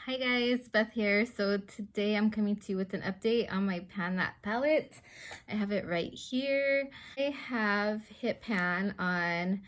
Hi guys, Beth here. So today I'm coming to you with an update on my Pan That palette. I have it right here. I have hit pan on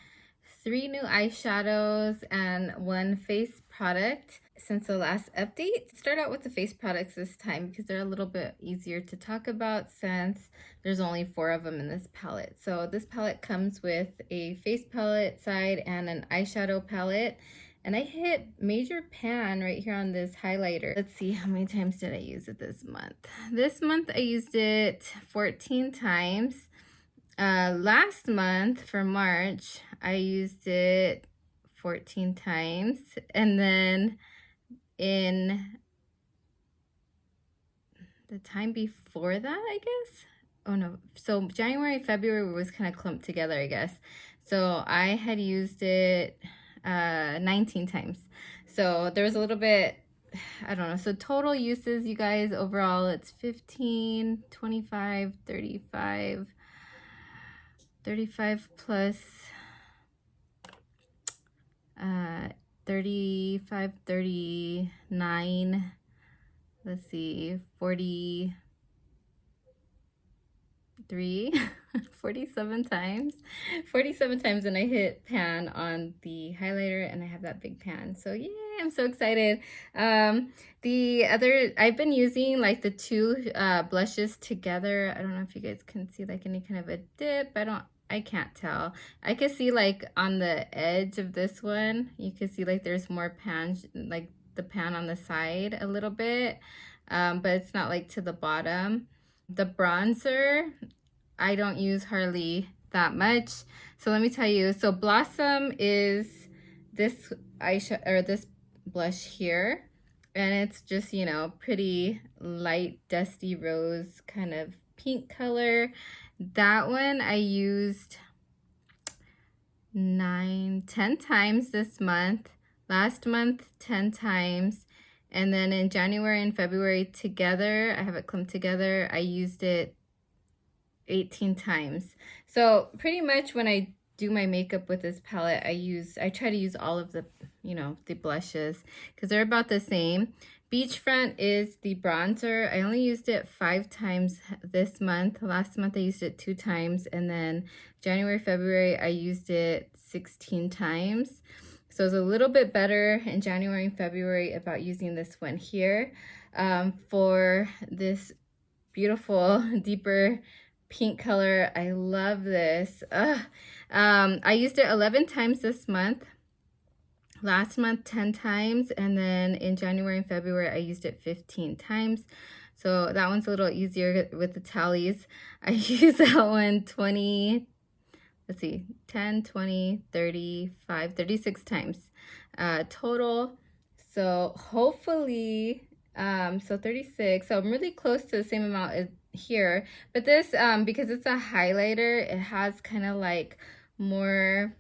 3 new eyeshadows and 1 face product since the last update. Start out with the face products this time because they're a little bit easier to talk about since there's only 4 of them in this palette. So this palette comes with a face palette side and an eyeshadow palette. And I hit major pan right here on this highlighter. Let's see, how many times did I use it this month? This month I used it 14 times. Last month for March, I used it 14 times. And then in the time before that, I guess. Oh no, so January, February was kind of clumped together, I guess. So I had used it 19 times. So there was a little bit, I don't know. So total uses, you guys, overall, it's 15, 25, 35, 35 plus 35, 39, let's see, 43, 47 times. 47 times, and I hit pan on the highlighter, and I have that big pan. So yeah, I'm so excited. The other, I've been using like the 2 blushes together. I don't know if you guys can see like any kind of a dip. I can't tell. I could see like on the edge of this one, you could see like there's more pan, like the pan on the side a little bit, but it's not like to the bottom. The bronzer, I don't use hardly that much. So let me tell you. So Blossom is this eyeshadow or this blush here, and it's just, you know, pretty light dusty rose kind of pink color. That one I used 9, 10 times this month. Last month 10 times. And then in January and February together, I have it clumped together, I used it 18 times. So pretty much when I do my makeup with this palette, I try to use all of the, you know, the blushes because they're about the same. Beachfront is the bronzer. I only used it 5 times this month. Last month I used it 2 times, and then January, February I used it 16 times. So it's a little bit better in January and February about using this one here for this beautiful deeper pink color. I love this. I used it 11 times this month. Last month 10 times, and then in January and February I used it 15 times. So that one's a little easier with the tallies. I use that one 20, let's see, 10, 20, 35, 36 times total. So hopefully, so 36. So I'm really close to the same amount as here. But this, because it's a highlighter, it has kind of like more,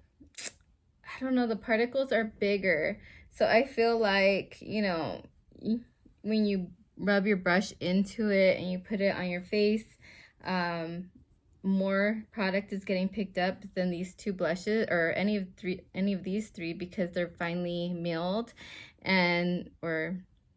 I don't know, the particles are bigger. So I feel like, you know, when you rub your brush into it and you put it on your face, more product is getting picked up than these 2 blushes or any of these 3 because they're finely milled, and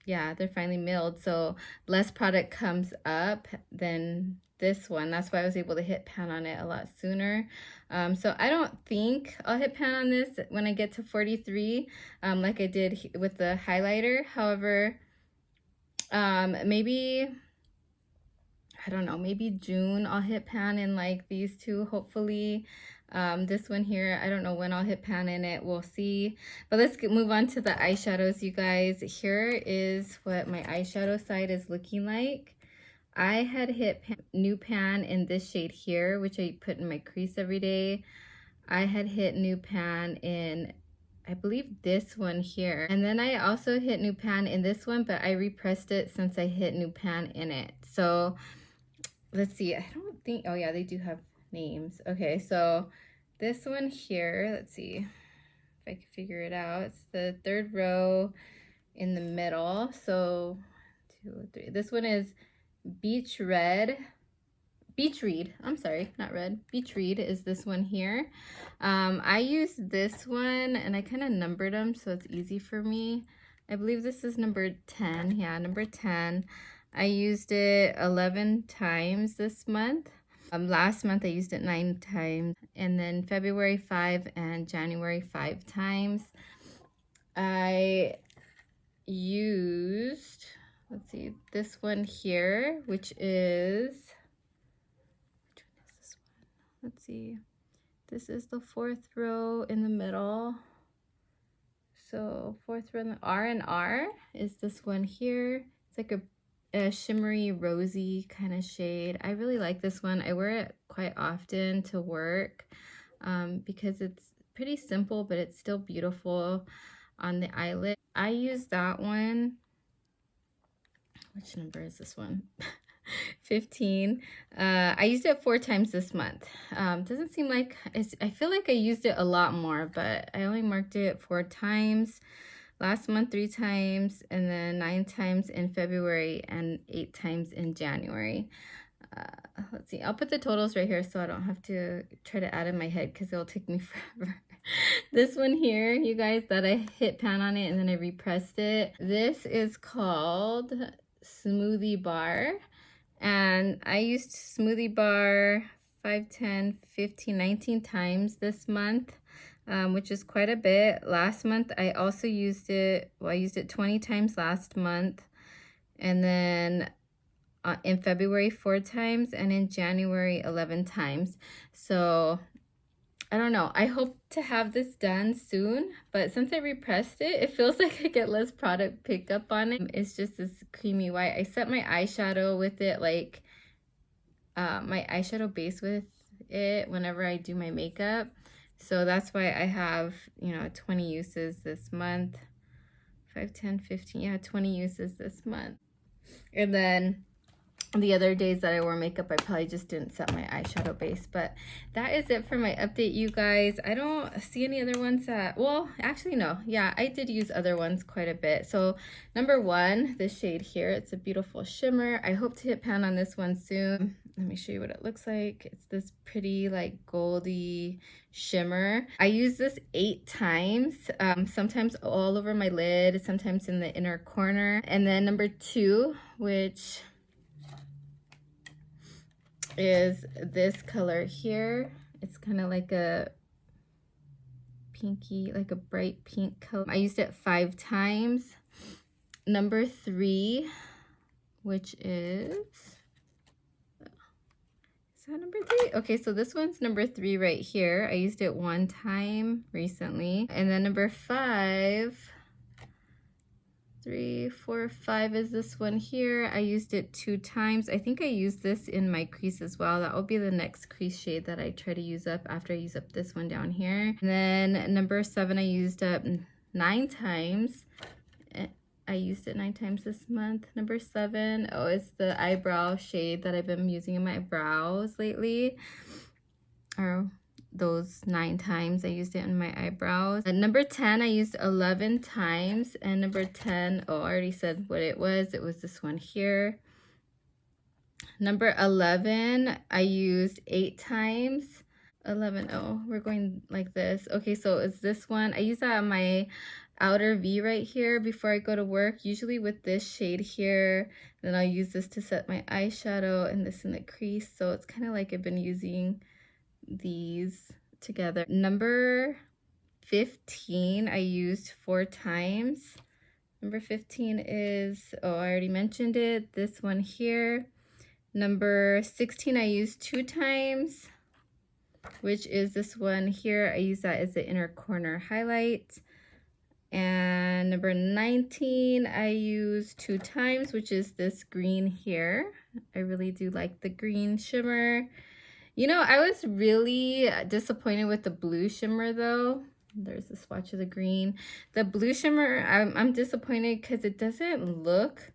yeah, they're finely milled, so less product comes up than this one. That's why I was able to hit pan on it a lot sooner. So I don't think I'll hit pan on this when I get to 43 like I did with the highlighter. However, maybe, I don't know, maybe June I'll hit pan in like these 2, hopefully. This one here, I don't know when I'll hit pan in it, we'll see. But let's move on to the eyeshadows, you guys. Here is what my eyeshadow side is looking like. I had hit new pan in this shade here, which I put in my crease every day. I had hit new pan in, I believe, this one here. And then I also hit new pan in this one, but I repressed it since I hit new pan in it. So let's see, I don't think, oh yeah, they do have names. Okay, so this one here, let's see if I can figure it out. It's the 3rd row in the middle. So 2, 3. This one is Beach Read. I'm sorry, not red. Beach Read is this one here. I use this one, and I kind of numbered them so it's easy for me. I believe this is number 10. Yeah, number 10. I used it 11 times this month. Last month I used it 9 times, and then February 5 and January 5 times. I used, let's see, this one here, which is this one? Let's see. This is the 4th row in the middle. So 4th row in the R&R is this one here. It's like a shimmery rosy kind of shade. I really like this one. I wear it quite often to work because it's pretty simple, but it's still beautiful on the eyelid. I use that one. Which number is this one? 15. I used it 4 times this month. Doesn't seem like I feel like I used it a lot more, but I only marked it 4 times. Last month 3 times, and then 9 times in February and 8 times in January. Let's see, I'll put the totals right here so I don't have to try to add in my head because it'll take me forever. This one here, you guys, that I hit pan on it and then I repressed it. This is called Smoothie Bar, and I used Smoothie Bar 5, 10, 15, 19 times this month, which is quite a bit. Last month I also used it, well, I used it 20 times last month, and then in February 4 times, and in January 11 times. So I don't know. I hope to have this done soon, but since I repressed it, it feels like I get less product pickup on it. It's just this creamy white. I set my eyeshadow with it, like my eyeshadow base with it whenever I do my makeup. So that's why I have, 20 uses this month. 5, 10, 15, yeah, 20 uses this month. And then the other days that I wore makeup, I probably just didn't set my eyeshadow base. But that is it for my update, you guys. I don't see any other ones that, well, actually, no. Yeah, I did use other ones quite a bit. So number 1, this shade here, it's a beautiful shimmer. I hope to hit pan on this one soon. Let me show you what it looks like. It's this pretty like goldy shimmer. I use this 8 times, sometimes all over my lid, sometimes in the inner corner. And then number 2, which is this color here. It's kind of like a pinky, like a bright pink color. I used it 5 times. Number 3, which is that number 3? Okay, so this one's number 3 right here. I used it 1 time recently. And then number 5, 3, 4, 5 is this one here. I used it 2 times. I think I used this in my crease as well. That will be the next crease shade that I try to use up after I use up this one down here. And then number 7, I used up 9 times. I used it 9 times this month. Number 7, oh, it's the eyebrow shade that I've been using in my brows lately. Or those 9 times I used it in my eyebrows. Number 10, I used 11 times. And number 10, oh, I already said what it was. It was this one here. Number 11, I used 8 times. 11, oh, we're going like this. Okay, so it's this one. I use that on my outer V right here before I go to work, usually with this shade here. Then I'll use this to set my eyeshadow and this in the crease. So it's kind of like I've been using these together. Number 15, I used 4 times. Number 15 is, oh, I already mentioned it, this one here. Number 16, I used 2 times, which is this one here. I use that as the inner corner highlight. And number 19, I used 2 times, which is this green here. I really do like the green shimmer. I was really disappointed with the blue shimmer though. There's the swatch of the green. The blue shimmer, I'm disappointed because it doesn't look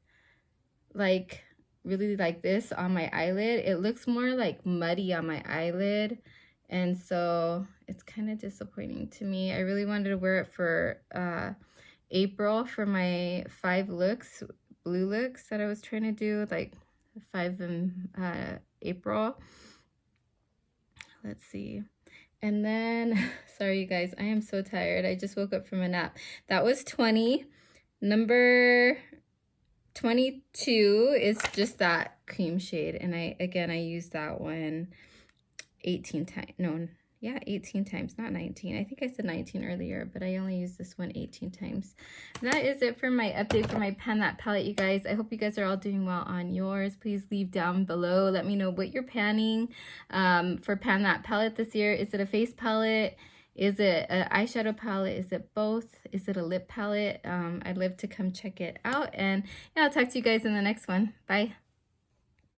like really like this on my eyelid. It looks more like muddy on my eyelid. And so it's kind of disappointing to me. I really wanted to wear it for April for my 5 looks, blue looks that I was trying to do, like 5 in April. Let's see. And then, sorry you guys, I am so tired. I just woke up from a nap. That was 20. Number 22 is just that cream shade, and I used that one 18 times. No, yeah, 18 times, not 19. I think I said 19 earlier, but I only used this one 18 times. And that is it for my update for my Pan That palette, you guys. I hope you guys are all doing well on yours. Please leave down below. Let me know what you're panning for Pan That palette this year. Is it a face palette? Is it an eyeshadow palette? Is it both? Is it a lip palette? I'd love to come check it out. And yeah, I'll talk to you guys in the next one. Bye.